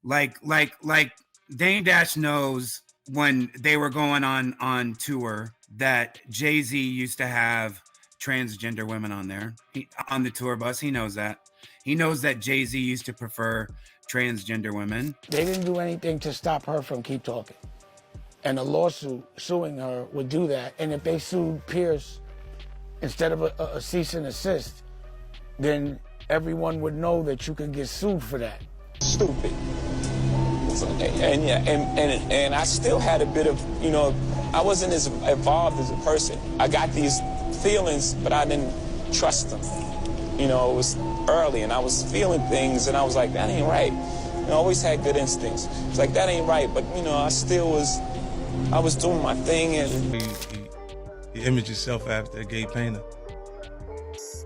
Like Dame Dash knows when they were going on tour that Jay-Z used to have transgender women on there on the tour bus. He knows that. He knows that Jay-Z used to prefer transgender women. They didn't do anything to stop her from keep talking. And a lawsuit suing her would do that. And if they sued Pierce instead of a cease and desist, then everyone would know that you could get sued for that. Stupid. And I still had a bit of, I wasn't as evolved as a person. I got these feelings, but I didn't trust them. It was early, and I was feeling things, and I was like, that ain't right. I always had good instincts. It's like, that ain't right, but, I was doing my thing. And you image yourself after a gay painter.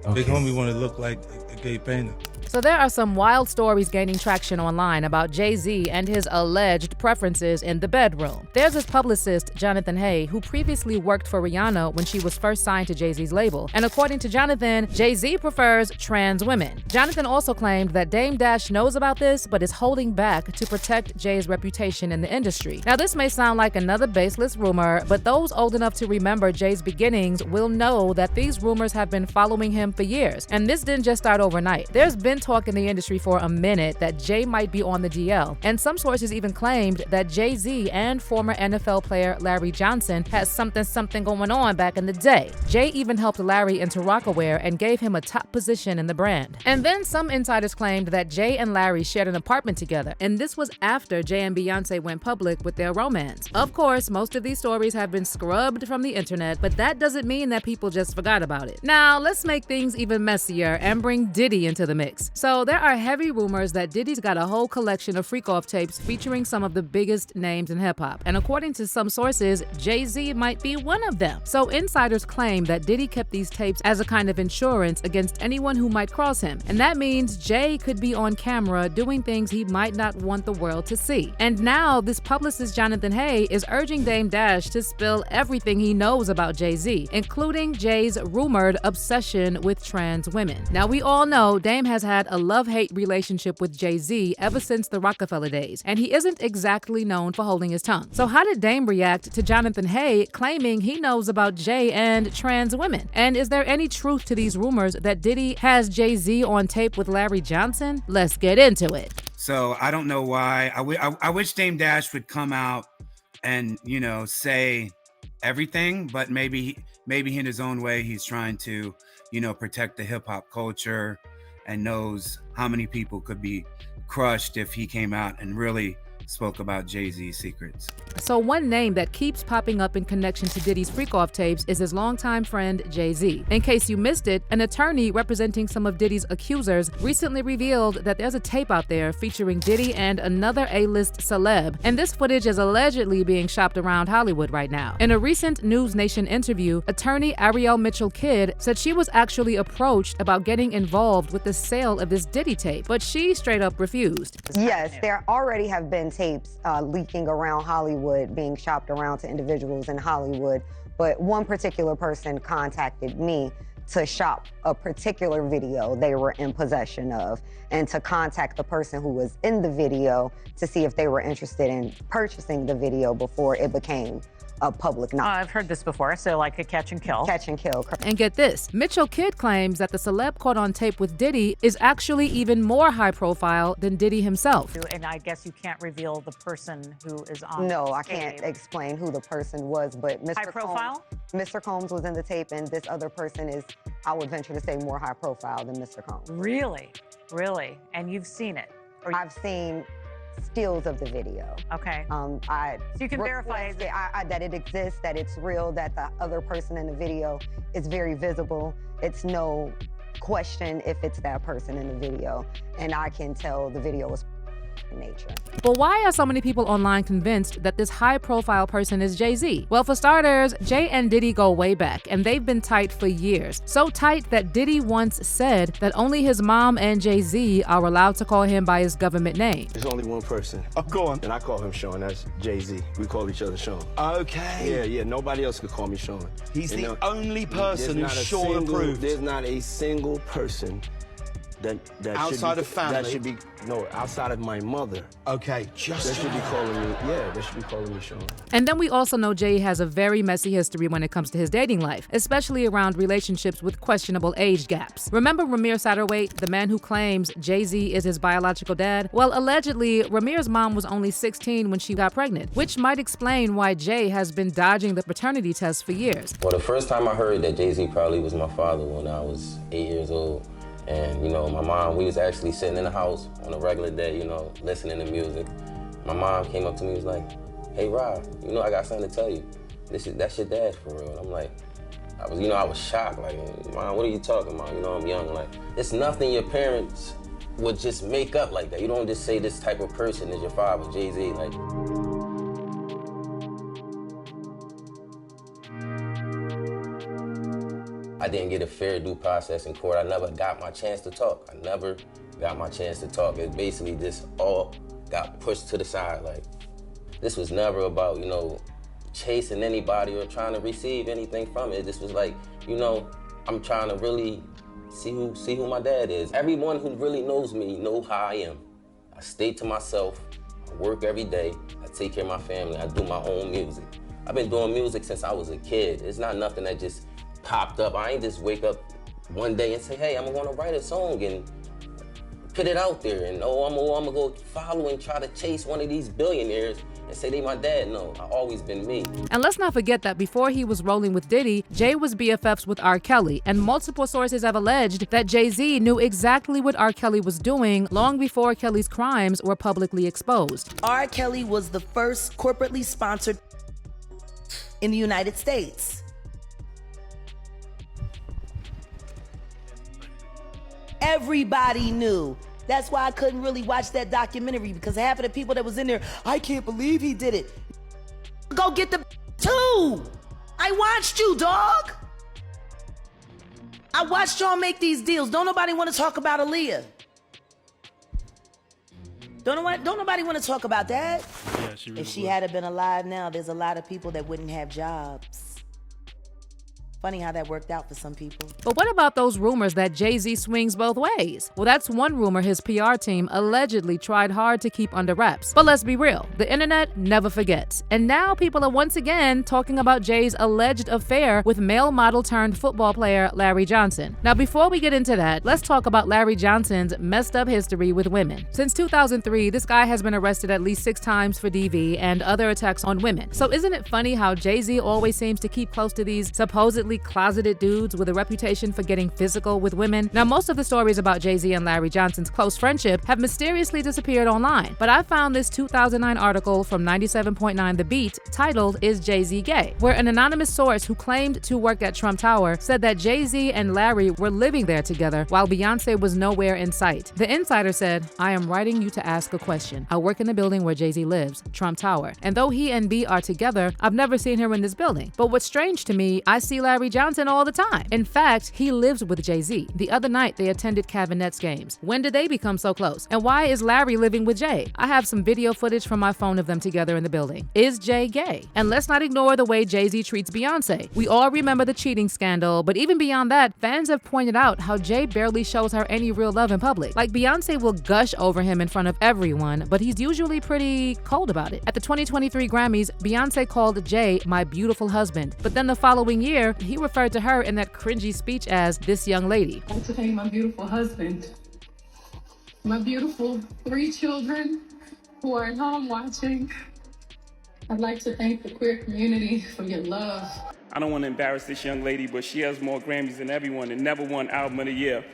Okay. Big homie want to look like a gay painter. So there are some wild stories gaining traction online about Jay-Z and his alleged preferences in the bedroom. There's his publicist, Jonathan Hay, who previously worked for Rihanna when she was first signed to Jay-Z's label. And according to Jonathan, Jay-Z prefers trans women. Jonathan also claimed that Dame Dash knows about this, but is holding back to protect Jay's reputation in the industry. Now, this may sound like another baseless rumor, but those old enough to remember Jay's beginnings will know that these rumors have been following him for years. And this didn't just start overnight. There's been talk in the industry for a minute that Jay might be on the DL, and some sources even claimed that Jay-Z and former NFL player Larry Johnson had something going on back in the day. Jay even helped Larry into Rocawear and gave him a top position in the brand. And then some insiders claimed that Jay and Larry shared an apartment together, and this was after Jay and Beyonce went public with their romance. Of course, most of these stories have been scrubbed from the internet, but that doesn't mean that people just forgot about it. Now, let's make things even messier and bring Diddy into the mix. So there are heavy rumors that Diddy's got a whole collection of freak-off tapes featuring some of the biggest names in hip-hop. And according to some sources, Jay-Z might be one of them. So insiders claim that Diddy kept these tapes as a kind of insurance against anyone who might cross him. And that means Jay could be on camera doing things he might not want the world to see. And now this publicist Jonathan Hay is urging Dame Dash to spill everything he knows about Jay-Z, including Jay's rumored obsession with trans women. Now, we all know Dame has had a love-hate relationship with Jay-Z ever since the Rockefeller days, and he isn't exactly known for holding his tongue. So how did Dame react to Jonathan Hay claiming he knows about Jay and trans women? And is there any truth to these rumors that Diddy has Jay-Z on tape with Larry Johnson? Let's get into it. So I don't know why. I wish Dame Dash would come out and, say everything, but maybe in his own way, he's trying to, protect the hip hop culture, and knows how many people could be crushed if he came out and really spoke about Jay-Z's secrets. So one name that keeps popping up in connection to Diddy's freak-off tapes is his longtime friend Jay-Z. In case you missed it, an attorney representing some of Diddy's accusers recently revealed that there's a tape out there featuring Diddy and another A-list celeb, and this footage is allegedly being shopped around Hollywood right now. In a recent News Nation interview, attorney Ariel Mitchell-Kidd said she was actually approached about getting involved with the sale of this Diddy tape, but she straight up refused. Yes, there already have been tapes leaking around Hollywood, being shopped around to individuals in Hollywood, but one particular person contacted me to shop a particular video they were in possession of, and to contact the person who was in the video to see if they were interested in purchasing the video before it became a public knowledge. I've heard this before, so like a catch and kill. Catch and kill. And get this, Mitchell-Kidd claims that the celeb caught on tape with Diddy is actually even more high profile than Diddy himself. And I guess you can't reveal the person who is on No, the I tape. can't explain who the person was, but High profile? Mr. Combs was in the tape, and this other person is, I would venture to say, more high profile than Mr. Combs. Really? Really? And you've seen it? I've seen stills of the video. Okay. So you can verify that it exists, that it's real, that the other person in the video is very visible. It's no question if it's that person in the video, and I can tell the video was nature. But why are so many people online convinced that this high-profile person is Jay-Z? Well, for starters, Jay and Diddy go way back, and they've been tight for years. So tight that Diddy once said that only his mom and Jay-Z are allowed to call him by his government name. There's only one person. Oh, go on. And I call him Sean. That's Jay-Z. We call each other Sean. Okay. Yeah. Nobody else could call me Sean. He's the only person who's Sean approved. There's not a single person that Outside of family? That should be outside of my mother. Okay, They just should be calling me. Yeah, they should be calling me Sean. And then we also know Jay has a very messy history when it comes to his dating life, especially around relationships with questionable age gaps. Remember Ramir Satterwhite, the man who claims Jay-Z is his biological dad? Well, allegedly, Ramir's mom was only 16 when she got pregnant, which might explain why Jay has been dodging the paternity test for years. Well, the first time I heard that Jay-Z probably was my father when I was 8 years old. And, my mom, we was actually sitting in the house on a regular day, listening to music. My mom came up to me and was like, "Hey, Rob, I got something to tell you. That's your dad for real." And I'm like, I was shocked. Like, "Mom, what are you talking about?" I'm young. Like, it's nothing your parents would just make up like that. You don't just say this type of person is your father, Jay-Z. Like. I didn't get a fair due process in court. I never got my chance to talk. It basically just all got pushed to the side. Like, this was never about, chasing anybody or trying to receive anything from it. This was like, I'm trying to really see who my dad is. Everyone who really knows me know how I am. I stay to myself, I work every day, I take care of my family, I do my own music. I've been doing music since I was a kid. It's not nothing that just popped up. I ain't just wake up one day and say, "Hey, I'm gonna write a song and put it out there, and I'm gonna go follow and try to chase one of these billionaires and say they my dad." No, I've always been me. And let's not forget that before he was rolling with Diddy, Jay was BFFs with R. Kelly, and multiple sources have alleged that Jay-Z knew exactly what R. Kelly was doing long before Kelly's crimes were publicly exposed. R. Kelly was the first corporately sponsored in the United States. Everybody knew. That's why I couldn't really watch that documentary, because half of the people that was in there, "I can't believe he did it." Go get the too. I watched you, dog. I watched y'all make these deals. Don't nobody want to talk about Aaliyah. Don't nobody want to talk about that. Yeah, she really If she would. had been alive now, there's a lot of people that wouldn't have jobs. Funny how that worked out for some people. But what about those rumors that Jay-Z swings both ways? Well, that's one rumor his PR team allegedly tried hard to keep under wraps. But let's be real, the internet never forgets. And now people are once again talking about Jay's alleged affair with male model turned football player Larry Johnson. Now, before we get into that, let's talk about Larry Johnson's messed up history with women. Since 2003, this guy has been arrested at least 6 times for DV and other attacks on women. So isn't it funny how Jay-Z always seems to keep close to these supposedly closeted dudes with a reputation for getting physical with women? Now, most of the stories about Jay-Z and Larry Johnson's close friendship have mysteriously disappeared online, but I found this 2009 article from 97.9 The Beat titled "Is Jay-Z Gay?", where an anonymous source who claimed to work at Trump Tower said that Jay-Z and Larry were living there together while Beyonce was nowhere in sight. The insider said, "I am writing you to ask a question. I work in the building where Jay-Z lives, Trump Tower, and though he and B are together, I've never seen her in this building. But what's strange to me, I see Larry Johnson all the time. In fact, he lives with Jay-Z. The other night, they attended Cavs Nets games. When did they become so close? And why is Larry living with Jay? I have some video footage from my phone of them together in the building. Is Jay gay?" And let's not ignore the way Jay-Z treats Beyonce. We all remember the cheating scandal, but even beyond that, fans have pointed out how Jay barely shows her any real love in public. Like, Beyonce will gush over him in front of everyone, but he's usually pretty cold about it. At the 2023 Grammys, Beyonce called Jay "my beautiful husband," but then the following year, he referred to her in that cringy speech as "this young lady." I'd like to thank my beautiful husband, my beautiful 3 children who are at home watching. I'd like to thank the queer community for your love. I don't want to embarrass this young lady, but she has more Grammys than everyone and never won Album of the Year.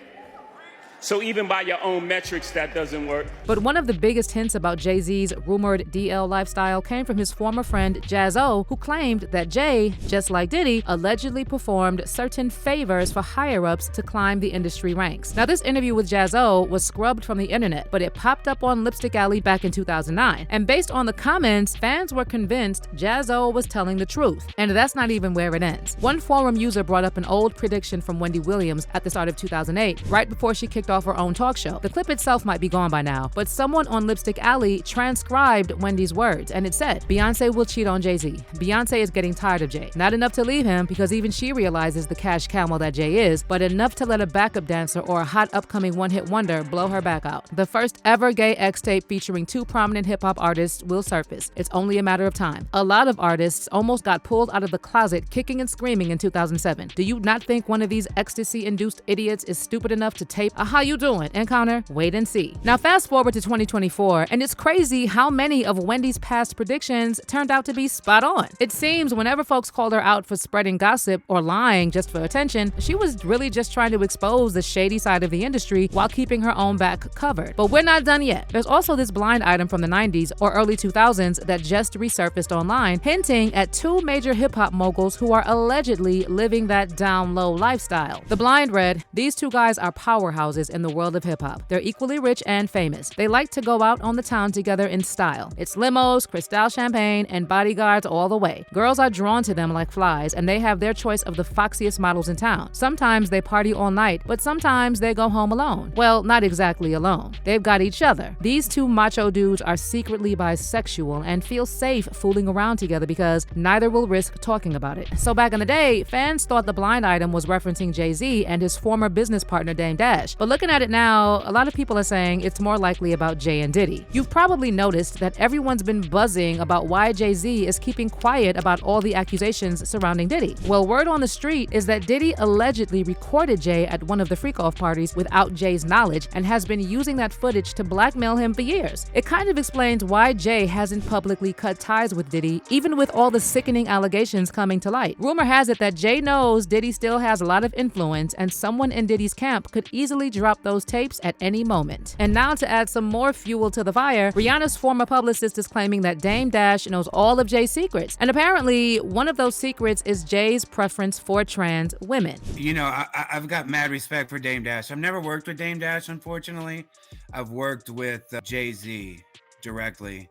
So even by your own metrics, that doesn't work. But one of the biggest hints about Jay-Z's rumored DL lifestyle came from his former friend Jaz-O, who claimed that Jay, just like Diddy, allegedly performed certain favors for higher-ups to climb the industry ranks. Now, this interview with Jaz-O was scrubbed from the internet, but it popped up on Lipstick Alley back in 2009. And based on the comments, fans were convinced Jaz-O was telling the truth. And that's not even where it ends. One forum user brought up an old prediction from Wendy Williams at the start of 2008, right before she kicked off off her own talk show. The clip itself might be gone by now, but someone on Lipstick Alley transcribed Wendy's words, and it said, Beyonce will cheat on Jay-Z. Beyonce is getting tired of Jay. Not enough to leave him, because even she realizes the cash camel that Jay is, but enough to let a backup dancer or a hot upcoming one-hit wonder blow her back out. The first ever gay X-tape featuring 2 prominent hip-hop artists will surface. It's only a matter of time. A lot of artists almost got pulled out of the closet kicking and screaming in 2007. Do you not think one of these ecstasy-induced idiots is stupid enough to tape a "How you doing?" encounter? Wait and see. Now fast forward to 2024, and it's crazy how many of Wendy's past predictions turned out to be spot on. It seems whenever folks called her out for spreading gossip or lying just for attention, she was really just trying to expose the shady side of the industry while keeping her own back covered. But we're not done yet. There's also this blind item from the 90s or early 2000s that just resurfaced online, hinting at 2 major hip-hop moguls who are allegedly living that down-low lifestyle. The blind read, "These 2 guys are powerhouses in the world of hip-hop. They're equally rich and famous. They like to go out on the town together in style. It's limos, Cristal champagne, and bodyguards all the way. Girls are drawn to them like flies, and they have their choice of the foxiest models in town. Sometimes they party all night, but sometimes they go home alone. Well, not exactly alone. They've got each other. These 2 macho dudes are secretly bisexual and feel safe fooling around together because neither will risk talking about it." So back in the day, fans thought the blind item was referencing Jay-Z and his former business partner Dame Dash. But looking at it now, a lot of people are saying it's more likely about Jay and Diddy. You've probably noticed that everyone's been buzzing about why Jay-Z is keeping quiet about all the accusations surrounding Diddy. Well, word on the street is that Diddy allegedly recorded Jay at one of the freak-off parties without Jay's knowledge and has been using that footage to blackmail him for years. It kind of explains why Jay hasn't publicly cut ties with Diddy, even with all the sickening allegations coming to light. Rumor has it that Jay knows Diddy still has a lot of influence, and someone in Diddy's camp could easily drop those tapes at any moment. And now to add some more fuel to the fire, Rihanna's former publicist is claiming that Dame Dash knows all of Jay's secrets. And apparently, one of those secrets is Jay's preference for trans women. You know, I've got mad respect for Dame Dash. I've never worked with Dame Dash, unfortunately. I've worked with Jay-Z directly.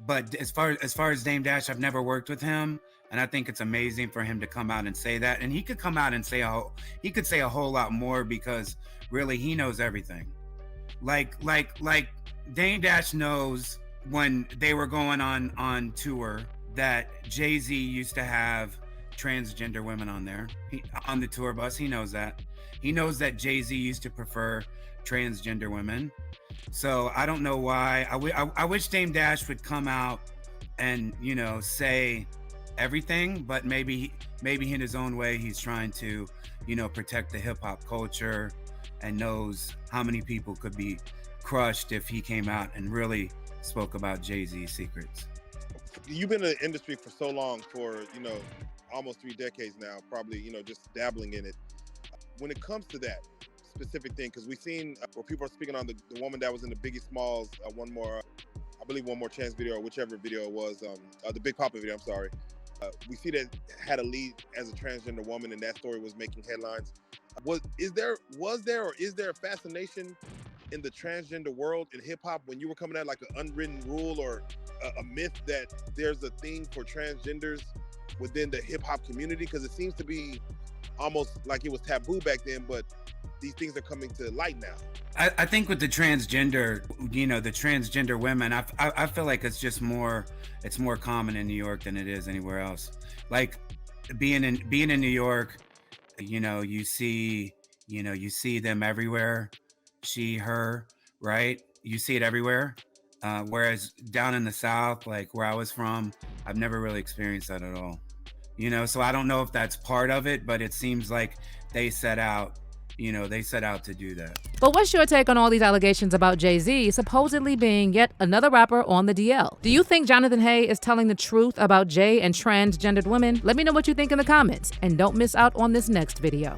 But as far as Dame Dash, I've never worked with him. And I think it's amazing for him to come out and say that. And he could come out and say he could say a whole lot more, because really he knows everything. Like Dame Dash knows when they were going on tour that Jay-Z used to have transgender women on there. On the tour bus, he knows that. He knows that Jay-Z used to prefer transgender women. So I don't know why. I wish Dame Dash would come out and, you know, say everything, but maybe in his own way he's trying to, you know, protect the hip hop culture, and knows how many people could be crushed if he came out and really spoke about Jay-Z's secrets. You've been in the industry for so long, for, you know, almost 3 decades now, probably, you know, just dabbling in it. When it comes to that specific thing, because we've seen where people are speaking on the woman that was in the Biggie Smalls, One More Chance video, or whichever video it was, the Big Papa video, I'm sorry. We see that had a lead as a transgender woman, and that story was making headlines. Was there a fascination in the transgender world in hip hop when you were coming at, like, an unwritten rule or a myth that there's a thing for transgenders within the hip hop community? Because it seems to be almost like it was taboo back then, but these things are coming to light now. I think with the transgender, you know, the transgender women, I feel like it's more common in New York than it is anywhere else. Like being in New York, you know, you see them everywhere. She, her, right? You see it everywhere. Whereas down in the South, like where I was from, I've never really experienced that at all. You know, so I don't know if that's part of it, but it seems like they set out to do that. But what's your take on all these allegations about Jay-Z supposedly being yet another rapper on the DL? Do you think Jonathan Hay is telling the truth about Jay and transgendered women? Let me know what you think in the comments, and don't miss out on this next video.